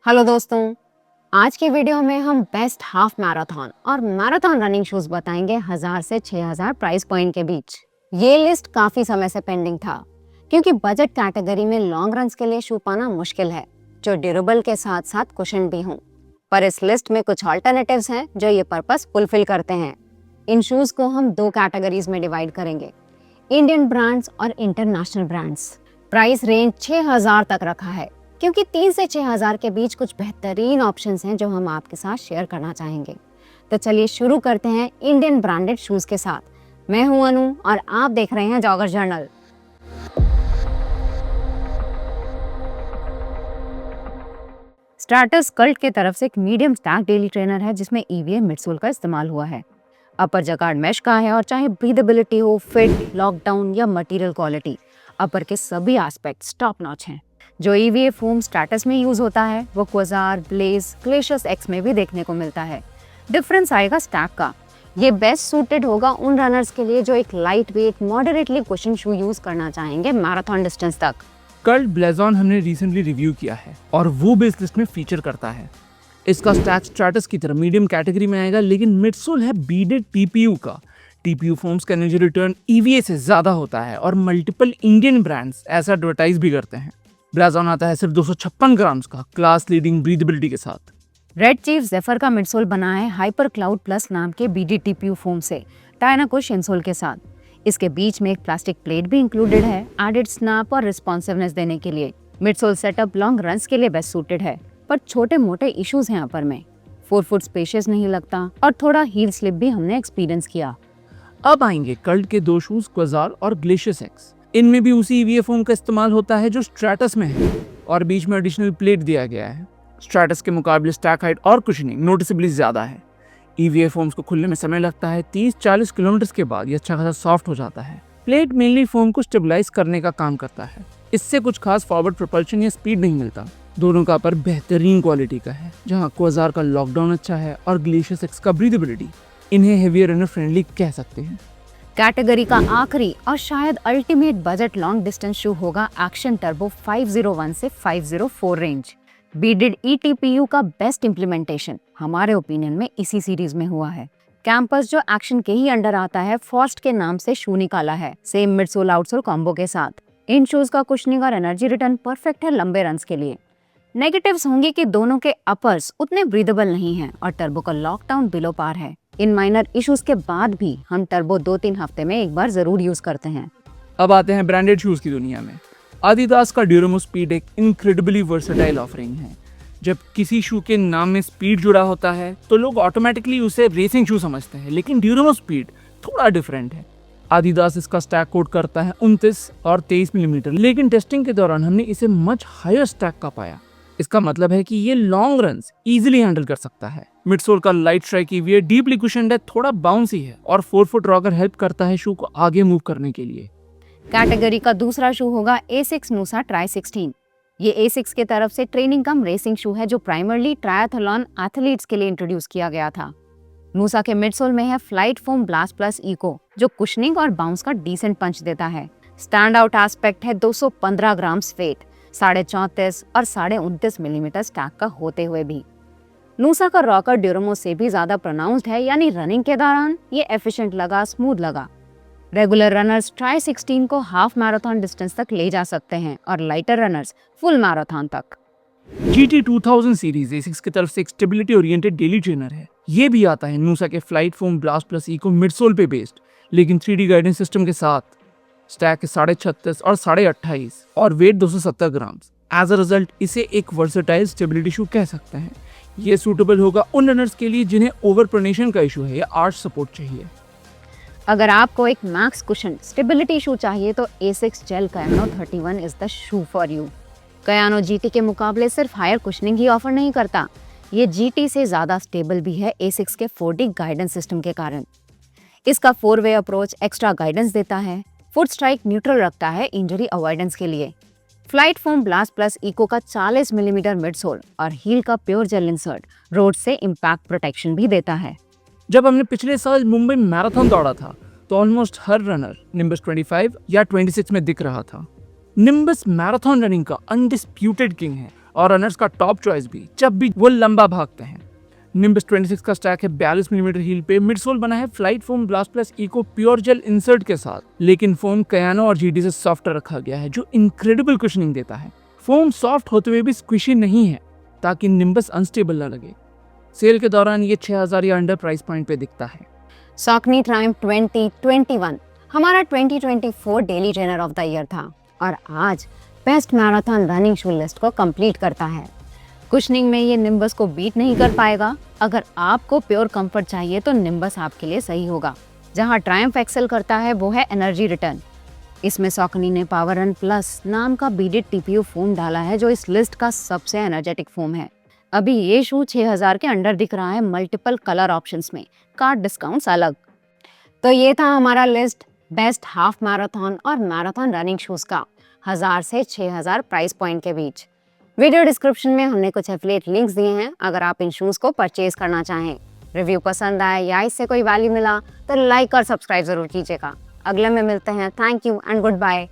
Hello दोस्तों, आज की वीडियो में हम बेस्ट हाफ मैराथन और मैराथन रनिंग शूज बताएंगे 1000 से 6000 प्राइस पॉइंट के बीच। ये लिस्ट काफी समय से पेंडिंग था क्योंकि बजट कैटेगरी में लॉन्ग रन्स के लिए शू पाना मुश्किल है जो ड्यूरेबल के साथ साथ कुशन भी हों। पर इस लिस्ट में कुछ ऑल्टरनेटिव्स हैं जो ये पर्पस फुलफिल करते हैं। इन शूज को हम दो कैटेगरीज में डिवाइड करेंगे, इंडियन ब्रांड्स और इंटरनेशनल ब्रांड्स। प्राइस रेंज 6000 तक रखा है क्योंकि 3 से 6000 के बीच कुछ बेहतरीन ऑप्शंस हैं जो हम आपके साथ शेयर करना चाहेंगे। तो चलिए शुरू करते हैं इंडियन ब्रांडेड शूज के साथ। मैं हूं अनु और आप देख रहे हैं जॉगर जर्नल। स्ट्रैटस कल्ट के तरफ से एक मीडियम स्टैक डेली ट्रेनर है जिसमें EVA मिडसोल का इस्तेमाल हुआ है। अपर जगार्ड मैश का है और चाहे ब्रीदेबिलिटी हो, फिट, लॉकडाउन या मटेरियल क्वालिटी, अपर के सभी एस्पेक्ट्स टॉप नॉच हैं। जो EVA फोम स्ट्रैटस में यूज होता है वो क्वाजार, ब्लेज, ग्लेशियस एक्स में भी देखने को मिलता है। डिफरेंस आएगा स्टैक का। ये बेस्ट सूटेड होगा उन रनर्स के लिए जो एक लाइट वेट मॉडरेटली कुशन शू यूज करना चाहेंगे मैराथन डिस्टेंस तक। कल्ट ब्लेजॉन हमने रिसेंटली रिव्यू किया है और वो भी इस लिस्ट में फीचर करता है। इसका स्टैक स्ट्रैटस की तरह मीडियम कैटेगरी में आएगा, लेकिन मिडसोल है बीडेड TPU का। TPU फोम्स का एनर्जी रिटर्न EVA से ज्यादा होता है और मल्टीपल इंडियन ब्रांड्स ऐसा एडवर्टाइज भी करते हैं। ब्लेजॉन आता है सिर्फ 256 ग्राम्स का क्लास लीडिंग ब्रीदेबिलिटी के साथ। रेड चीफ जेफर का मिडसोल बना है हाइपर क्लाउड प्लस नाम के BD TPU फोम से टाइनाकुश इंसोल के साथ। इसके बीच में एक प्लास्टिक प्लेट भी इंक्लूडेड है एडेड स्नैप और रिस्पॉन्सिवनेस देने के लिए। मिडसोल सेटअप लॉन्ग रन्स के लिए बेस्ट सूटेड है, पर छोटे मोटे इश्यूज हैं अपर में। 4 फुट स्पेशियस नहीं लगता और थोड़ा हील स्लिप भी हमने एक्सपीरियंस किया। अब आएंगे कल्ट के दो शूज क्वाजार और ग्लेशियस एक्स। इनमें भी उसी EVA फोम का इस्तेमाल होता है जो स्ट्रैटस में है और बीच में एडिशनल प्लेट दिया गया है। स्ट्रैटस के मुकाबले स्टैक हाइट और कुशनिंग नोटिसेबली ज्यादा है। EVA फोम्स को खुलने में समय लगता है, 30-40 किलोमीटर के बाद ये अच्छा खासा सॉफ्ट हो जाता है। प्लेट मेनली फोम को स्टेबलाइज करने का काम करता है। इससे कुछ खास फॉरवर्ड प्रोपल्शन या स्पीड नहीं मिलता। दोनों का अपर बेहतरीन क्वालिटी का है, जहाँ क्वाजार का लॉकडाउन अच्छा है और ग्लेशियस एक्स का ब्रीदेबिलिटी इन्हें हेवी रनर फ्रेंडली कह सकते हैं। कैटेगरी का आखिरी और शायद अल्टीमेट बजट लॉन्ग डिस्टेंस शू होगा एक्शन टर्बो 501 से 504 रेंज। बीडेड ETPU का बेस्ट इम्प्लीमेंटेशन हमारे ओपिनियन में इसी सीरीज में हुआ है। कैंपस जो एक्शन के ही अंडर आता है, फॉस्ट के नाम से शू निकाला है, सेम मिडसोल आउटसोल कॉम्बो के साथ। इन शूज का कुशनिंग और एनर्जी रिटर्न परफेक्ट है लंबे रन्स के लिए। नेगेटिव्स होंगे कि दोनों के अपर्स उतने ब्रीदेबल नहीं हैं और टर्बो का लॉकडाउन बिलो पार है। इन माइनर इश्यूज के बाद भी हम टर्बो 2-3 हफ्ते में एक बार जरूर यूज करते हैं। अब आते हैं ब्रांडेड शूज की दुनिया में। आदिदास का ड्यूरेमो स्पीड एक इनक्रेडिबली वर्सेटाइल ऑफरिंग है। जब किसी शू के नाम में स्पीड जुड़ा होता है तो लोग ऑटोमेटिकली उसे रेसिंग शू समझते हैं, लेकिन ड्यूरेमो स्पीड थोड़ा डिफरेंट है। आदिदास इसका स्टैक कोड करता है 29 और 23 मिलीमीटर, लेकिन टेस्टिंग के दौरान हमने इसे मच हायर स्टैक का पाया। इसका मतलब है कि ये लॉन्ग रन्स इजीली हैंडल कर सकता है। मिडसोल का light strike EVA deeply cushioned है, थोड़ा बाउंसी है और 4 फुट रॉकर हेल्प करता है शू को आगे मूव करने के लिए। कैटेगरी का दूसरा शू होगा ASICS नूसा ट्राई 16। ये ASICS के तरफ से ट्रेनिंग कम रेसिंग शू है जो प्राइमरली ट्रायथलॉन एथलीट्स के लिए इंट्रोड्यूस किया गया था। नूसा के मिडसोल में है flight foam blast plus eco जो कुशनिंग और बाउंस का डिसेंट पंच देता है। स्टैंड आउट एस्पेक्ट है 215 ग्राम्स वेट, 34.5 और 29.5 मिलीमीटर स्टैक का होते हुए भी। नूसा का रॉकर ड्यूरेमो से भी ज्यादा प्रोनाउंस्ड है, यानी रनिंग के दौरान ये एफिशिएंट लगा, स्मूथ लगा। रेगुलर रनर्स ट्राई 16 को हाफ मैराथन डिस्टेंस तक ले जा सकते हैं और लाइटर रनर्स फुल मैराथन तक। GT 2000 सीरीज ASICS की तरफ से एक स्टेबिलिटी ओरिएंटेड डेली ट्रेनर है। ये भी आता है नूसा के flight foam blast plus eco midsole पे बेस्ड, लेकिन 3D गाइडेंस सिस्टम के साथ। स्टैक 36.5 और 28.5 और weight 270 grams. As a result इसे एक वर्सेटाइल स्टेबिलिटी शू कह सकते हैं। ये सूटेबल होगा उन रनर्स के लिए जिन्हें ओवर प्रोनेशन का इशू है या आर्च सपोर्ट चाहिए। अगर आपको एक मैक्स कुशन स्टेबिलिटी शू चाहिए तो ASICS gel Kayano 31 is the shoe for you. Kayano GT के मुकाबले सिर्फ हायर कुशनिंग ही ऑफर नहीं करता, ये GT से ज्यादा स्टेबल भी है ASICS के 4D गाइडेंस सिस्टम के कारण। इसका 4-वे अप्रोच एक्स्ट्रा गाइडेंस देता है, फुट स्ट्राइक न्यूट्रल रखता है इंजरी अवॉइडेंस के लिए। Flight foam blast plus eco का 40 मिलीमीटर मिडसोल और हील का प्योर जेल इंसर्ट रोड से इम्पैक्ट प्रोटेक्शन भी देता है। जब हमने पिछले साल मुंबई मैराथन दौड़ा था तो ऑलमोस्ट हर रनर निम्बस 25 या 26 में दिख रहा था। निम्बस मैराथन रनिंग का अनडिस्प्यूटेड किंग है। और रनर्स का टॉप चॉइस भी जब भी वो लंबा भागते हैं। निम्बस 26 का स्टैक है 42 मिलीमीटर हील पे। मिडसोल बना है flight foam blast plus eco pure gel insert के साथ, लेकिन फोम कयानो और जीडी से सॉफ्टर रखा गया है जो इनक्रेडिबल कुशनिंग देता है। फोम सॉफ्ट होते हुए भी स्क्विशी नहीं है ताकि निम्बस अनस्टेबल न लगे। सेल के दौरान ये 6000 या अंडर प्राइस पॉइंट पे दिखता है। सॉकनी ट्रायम्फ 2021 हमारा 2024 daily trainer of the year था और आज best marathon running shoe list को कंप्लीट करता है। कुशनिंग में ये निम्बस को बीट नहीं कर पाएगा। अगर आपको प्योर कंफर्ट चाहिए तो निम्बस आपके लिए सही होगा। जहां ट्रायम्फ एक्सेल करता है वो है एनर्जी रिटर्न। इसमें सॉकनी ने पावर रन प्लस नाम का बीडेड टीपीयू फोम डाला है जो इस लिस्ट का सबसे एनर्जेटिक फोम है। अभी ये शू 6000 के अंडर दिख रहा है मल्टीपल कलर ऑप्शंस में, कार्ड डिस्काउंट्स अलग। तो ये था हमारा लिस्ट बेस्ट हाफ मैराथन और मैराथन रनिंग शूज का 1000 से 6000 प्राइस पॉइंट के बीच। वीडियो डिस्क्रिप्शन में हमने कुछ एफिलिएट लिंक्स दिए हैं अगर आप इन शूज को परचेज करना चाहें। रिव्यू पसंद आया या इससे कोई वैल्यू मिला तो लाइक और सब्सक्राइब जरूर कीजिएगा। अगले में मिलते हैं। Thank you and good bye.